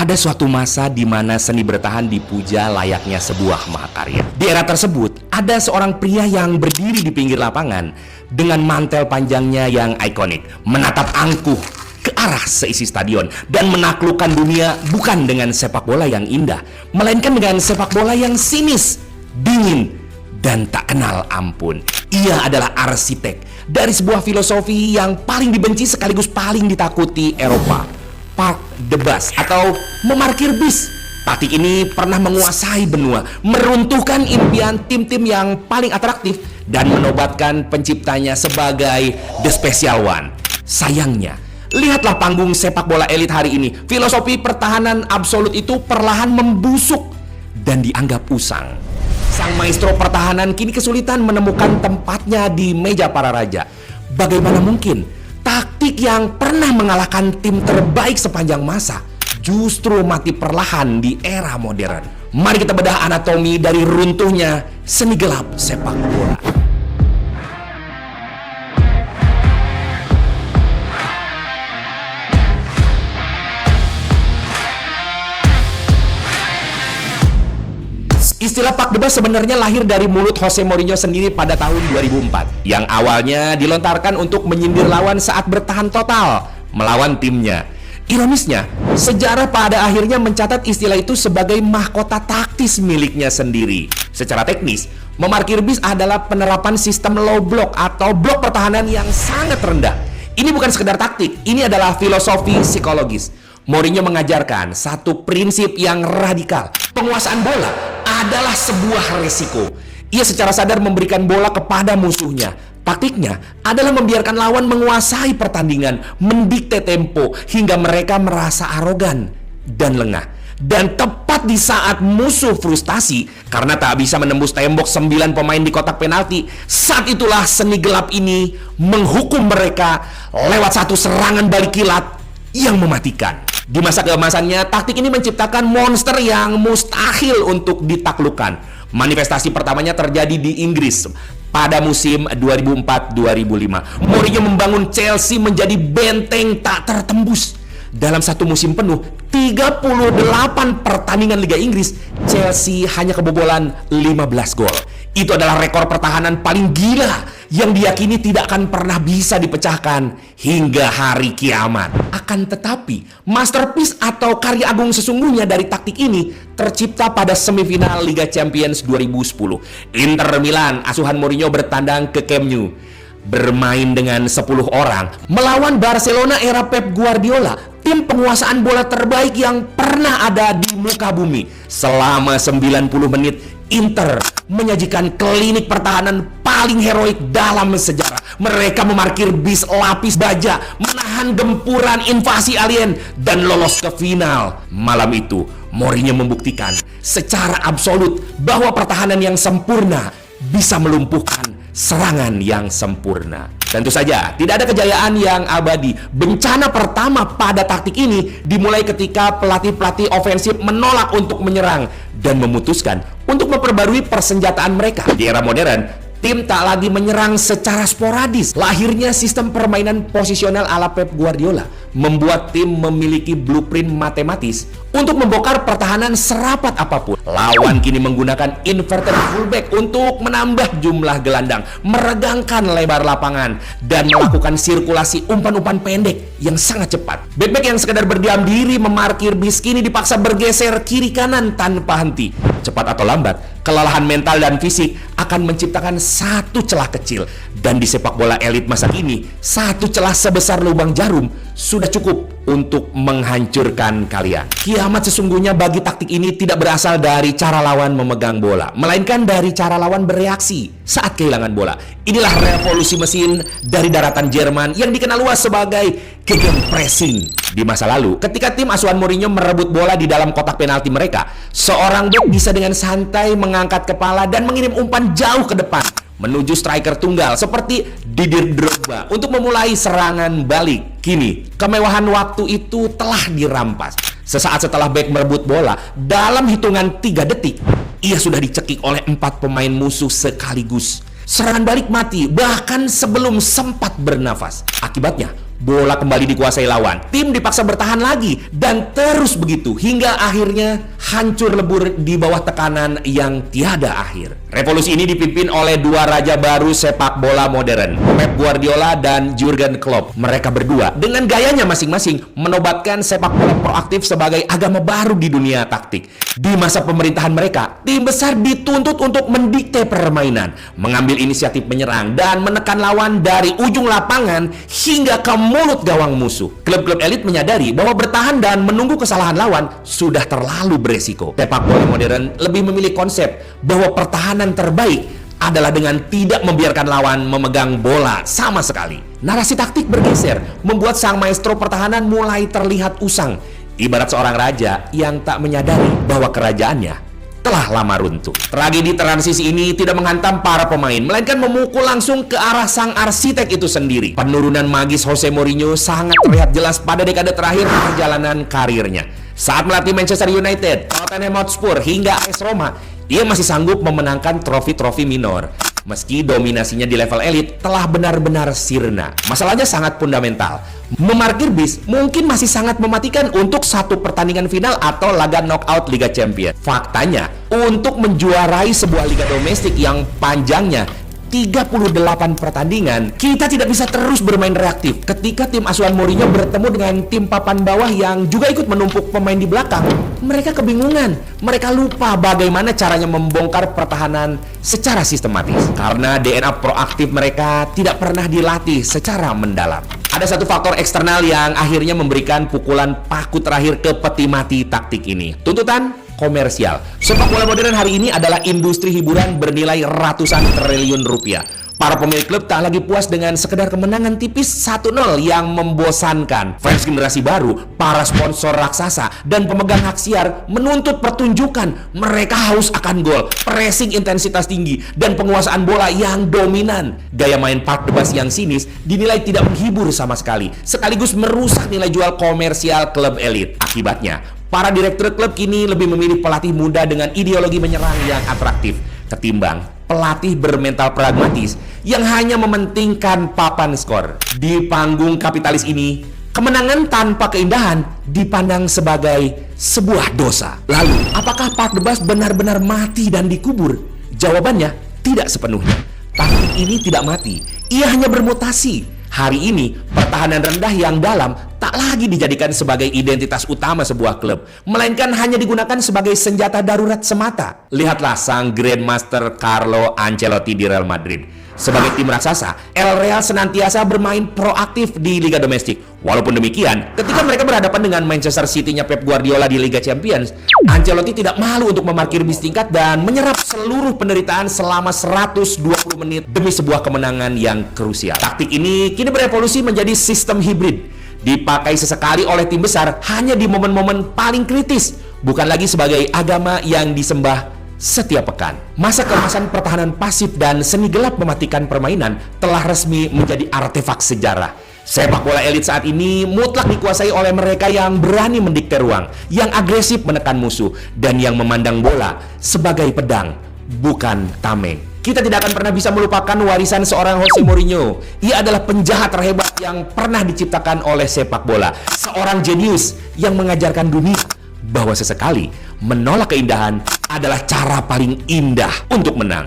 Ada suatu masa di mana seni bertahan dipuja layaknya sebuah mahakarya. Di era tersebut, ada seorang pria yang berdiri di pinggir lapangan dengan mantel panjangnya yang ikonik, menatap angkuh ke arah seisi stadion dan menaklukkan dunia bukan dengan sepak bola yang indah, melainkan dengan sepak bola yang sinis, dingin, dan tak kenal ampun. Ia adalah arsitek dari sebuah filosofi yang paling dibenci sekaligus paling ditakuti Eropa, Park the Bus atau memarkir bis. Taktik ini pernah menguasai benua, meruntuhkan impian tim-tim yang paling atraktif dan menobatkan penciptanya sebagai The Special One. Sayangnya, lihatlah panggung sepak bola elit hari ini. Filosofi pertahanan absolut itu perlahan membusuk dan dianggap usang. Sang maestro pertahanan kini kesulitan menemukan tempatnya di meja para raja. Bagaimana mungkin taktik yang pernah mengalahkan tim terbaik sepanjang masa justru mati perlahan di era modern? Mari kita bedah anatomi dari runtuhnya seni gelap sepak bola. Istilah Park the Bus sebenarnya lahir dari mulut Jose Mourinho sendiri pada tahun 2004, yang awalnya dilontarkan untuk menyindir lawan saat bertahan total melawan timnya. Ironisnya, sejarah pada akhirnya mencatat istilah itu sebagai mahkota taktis miliknya sendiri. Secara teknis, memarkir bis adalah penerapan sistem low block atau blok pertahanan yang sangat rendah. Ini bukan sekedar taktik, ini adalah filosofi psikologis. Mourinho mengajarkan satu prinsip yang radikal. Penguasaan bola adalah sebuah resiko. Ia secara sadar memberikan bola kepada musuhnya. Taktiknya adalah membiarkan lawan menguasai pertandingan, mendikte tempo hingga mereka merasa arogan dan lengah. Dan tepat di saat musuh frustasi karena tak bisa menembus tembok 9 pemain di kotak penalti, saat itulah seni gelap ini menghukum mereka lewat satu serangan balik kilat yang mematikan. Di masa keemasannya, taktik ini menciptakan monster yang mustahil untuk ditaklukkan. Manifestasi pertamanya terjadi di Inggris pada musim 2004-2005. Mourinho membangun Chelsea menjadi benteng tak tertembus. Dalam satu musim penuh, 38 pertandingan Liga Inggris, Chelsea hanya kebobolan 15 gol. Itu adalah rekor pertahanan paling gila yang diyakini tidak akan pernah bisa dipecahkan hingga hari kiamat. Akan tetapi, masterpiece atau karya agung sesungguhnya dari taktik ini tercipta pada semifinal Liga Champions 2010. Inter Milan, asuhan Mourinho, bertandang ke Camp Nou, bermain dengan 10 orang melawan Barcelona era Pep Guardiola, tim penguasaan bola terbaik yang pernah ada di muka bumi. Selama 90 menit, Inter menyajikan klinik pertahanan paling heroik dalam sejarah. Mereka memarkir bis lapis baja, menahan gempuran invasi alien, dan lolos ke final. Malam itu, Mourinho membuktikan secara absolut bahwa pertahanan yang sempurna bisa melumpuhkan serangan yang sempurna. Tentu saja, tidak ada kejayaan yang abadi. Bencana pertama pada taktik ini dimulai ketika pelatih-pelatih ofensif menolak untuk menyerang dan memutuskan untuk memperbarui persenjataan mereka. Di era modern, tim tak lagi menyerang secara sporadis. Lahirnya sistem permainan posisional ala Pep Guardiola membuat tim memiliki blueprint matematis untuk membongkar pertahanan serapat apapun. Lawan kini menggunakan inverted fullback untuk menambah jumlah gelandang, meregangkan lebar lapangan, dan melakukan sirkulasi umpan-umpan pendek yang sangat cepat. Back-back yang sekedar berdiam diri memarkir bis kini dipaksa bergeser kiri kanan tanpa henti. Cepat atau lambat, kelelahan mental dan fisik akan menciptakan satu celah kecil. Dan di sepak bola elit masa kini, satu celah sebesar lubang jarum sudah cukup untuk menghancurkan kalian. Kiamat sesungguhnya bagi taktik ini tidak berasal dari cara lawan memegang bola, melainkan dari cara lawan bereaksi saat kehilangan bola. Inilah revolusi mesin dari daratan Jerman yang dikenal luas sebagai gegenpressing. Di masa lalu, ketika tim asuhan Mourinho merebut bola di dalam kotak penalti mereka, seorang bek bisa dengan santai mengangkat kepala dan mengirim umpan jauh ke depan menuju striker tunggal seperti Didier Drogba untuk memulai serangan balik. Kini, kemewahan waktu itu telah dirampas. Sesaat setelah bek merebut bola, dalam hitungan 3 detik, ia sudah dicekik oleh 4 pemain musuh sekaligus. Serangan balik mati bahkan sebelum sempat bernafas. Akibatnya, bola kembali dikuasai lawan. Tim dipaksa bertahan lagi dan terus begitu hingga akhirnya hancur lebur di bawah tekanan yang tiada akhir. Revolusi ini dipimpin oleh dua raja baru sepak bola modern, Pep Guardiola dan Jurgen Klopp. Mereka berdua dengan gayanya masing-masing menobatkan sepak bola proaktif sebagai agama baru di dunia taktik. Di masa pemerintahan mereka, tim besar dituntut untuk mendikte permainan, mengambil inisiatif menyerang dan menekan lawan dari ujung lapangan hingga ke mulut gawang musuh. Klub-klub elit menyadari bahwa bertahan dan menunggu kesalahan lawan sudah terlalu beresiko. Sepak bola modern lebih memilih konsep bahwa pertahanan terbaik adalah dengan tidak membiarkan lawan memegang bola sama sekali. Narasi taktik bergeser, membuat sang maestro pertahanan mulai terlihat usang, ibarat seorang raja yang tak menyadari bahwa kerajaannya telah lama runtuh. Tragedi transisi ini tidak menghantam para pemain, melainkan memukul langsung ke arah sang arsitek itu sendiri. Penurunan magis Jose Mourinho sangat terlihat jelas pada dekade terakhir perjalanan karirnya. Saat melatih Manchester United, Tottenham Hotspur hingga AS Roma, ia masih sanggup memenangkan trofi-trofi minor. Meski dominasinya di level elit telah benar-benar sirna. Masalahnya sangat fundamental. Memarkir bis mungkin masih sangat mematikan untuk satu pertandingan final atau laga knockout Liga Champions. Faktanya, untuk menjuarai sebuah liga domestik yang panjangnya 38 pertandingan, kita tidak bisa terus bermain reaktif. Ketika tim asuhan Mourinho bertemu dengan tim papan bawah yang juga ikut menumpuk pemain di belakang, mereka kebingungan. Mereka lupa bagaimana caranya membongkar pertahanan secara sistematis. Karena DNA proaktif mereka tidak pernah dilatih secara mendalam. Ada satu faktor eksternal yang akhirnya memberikan pukulan paku terakhir ke peti mati taktik ini. Tuntutan komersial. Sepak bola modern hari ini adalah industri hiburan bernilai ratusan triliun rupiah. Para pemilik klub tak lagi puas dengan sekedar kemenangan tipis 1-0 yang membosankan. Fans generasi baru, para sponsor raksasa, dan pemegang hak siar menuntut pertunjukan. Mereka haus akan gol, pressing intensitas tinggi, dan penguasaan bola yang dominan. Gaya main Park de Bas yang sinis dinilai tidak menghibur sama sekali, sekaligus merusak nilai jual komersial klub elit. Akibatnya, para direktur klub kini lebih memilih pelatih muda dengan ideologi menyerang yang atraktif ketimbang pelatih bermental pragmatis yang hanya mementingkan papan skor. Di panggung kapitalis ini, kemenangan tanpa keindahan dipandang sebagai sebuah dosa. Lalu, apakah Park de Bas benar-benar mati dan dikubur? Jawabannya, tidak sepenuhnya. Taktik ini tidak mati, ia hanya bermutasi. Hari ini, pertahanan rendah yang dalam tak lagi dijadikan sebagai identitas utama sebuah klub, melainkan hanya digunakan sebagai senjata darurat semata. Lihatlah sang Grandmaster Carlo Ancelotti di Real Madrid. Sebagai tim raksasa, El Real senantiasa bermain proaktif di Liga Domestik. Walaupun demikian, ketika mereka berhadapan dengan Manchester City-nya Pep Guardiola di Liga Champions, Ancelotti tidak malu untuk memarkir bis tingkat dan menyerap seluruh penderitaan selama 120 menit demi sebuah kemenangan yang krusial. Taktik ini kini berevolusi menjadi sistem hibrid, dipakai sesekali oleh tim besar hanya di momen-momen paling kritis, bukan lagi sebagai agama yang disembah setiap pekan. Masa keemasan pertahanan pasif dan seni gelap mematikan permainan telah resmi menjadi artefak sejarah. Sepak bola elit saat ini mutlak dikuasai oleh mereka yang berani mendikte ruang, yang agresif menekan musuh, dan yang memandang bola sebagai pedang, bukan tameng. Kita tidak akan pernah bisa melupakan warisan seorang Jose Mourinho. Ia adalah penjahat terhebat yang pernah diciptakan oleh sepak bola. Seorang jenius yang mengajarkan dunia bahwa sesekali menolak keindahan adalah cara paling indah untuk menang.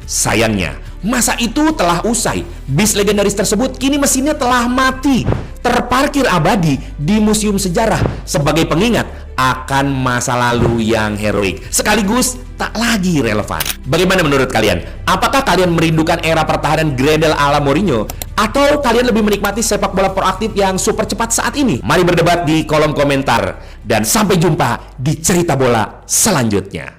Sayangnya, masa itu telah usai. Bis legendaris tersebut kini mesinnya telah mati, terparkir abadi di museum sejarah sebagai pengingat akan masa lalu yang heroik, sekaligus tak lagi relevan. Bagaimana menurut kalian? Apakah kalian merindukan era pertahanan Gradel ala Mourinho? Atau kalian lebih menikmati sepak bola proaktif yang super cepat saat ini? Mari berdebat di kolom komentar. Dan sampai jumpa di cerita bola selanjutnya.